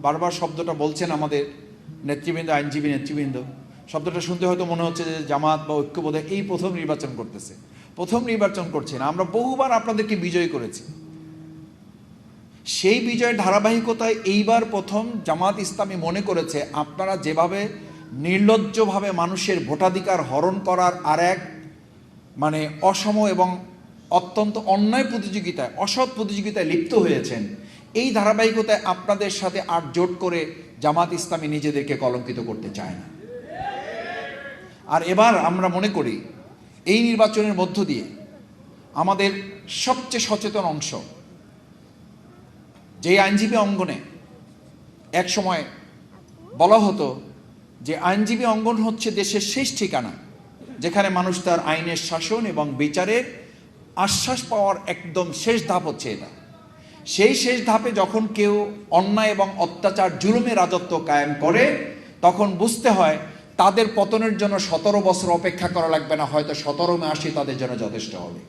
বারবার শব্দটা বলছেন আমাদের নেতৃবৃন্দ, আইনজীবী নেতৃবৃন্দ। শব্দটা শুনতে হয়তো মনে হচ্ছে যে জামাত বা ঐক্যবোধে এই প্রথম নির্বাচন করতেছে। প্রথম নির্বাচন করছে না, আমরা বহুবার আপনাদেরকে বিজয় করেছি। সেই বিজয়ের ধারাবাহিকতায় এইবার প্রথম জামাত ইসলামী মনে করেছে আপনারা যেভাবে নির্লজ্জভাবে মানুষের ভোটাধিকার হরণ করার আর এক অসম এবং অত্যন্ত অন্যায় প্রতিযোগিতায়, অসৎ প্রতিযোগিতায় লিপ্ত হয়েছেন, এই ধারাবাহিকতায় আপনাদের সাথে আর জোট করে জামাত ইসলামী নিজেদেরকে কলঙ্কিত করতে চায় না। আর এবার আমরা মনে করি এই নির্বাচনের মধ্য দিয়ে আমাদের সবচেয়ে সচেতন অংশ, যে আইনজীবী অঙ্গনে এক সময় বলা হতো যে আইনজীবী অঙ্গন হচ্ছে দেশের শেষ ঠিকানা, যেখানে মানুষ তার আইনের শাসন এবং বিচারের আশ্বাস পাওয়ার একদম শেষ ধাপ হচ্ছে এটা। সেই শেষ ধাপে যখন কেউ অন্যায় এবং অত্যাচার জুলুমে রাজত্ব কায়েম করে, তখন বুঝতে হয় তাদের পতনের জন্য 17 বছর অপেক্ষা করা লাগবে না, হয়তো 17 মাসই তাদের জন্য যথেষ্ট হবে।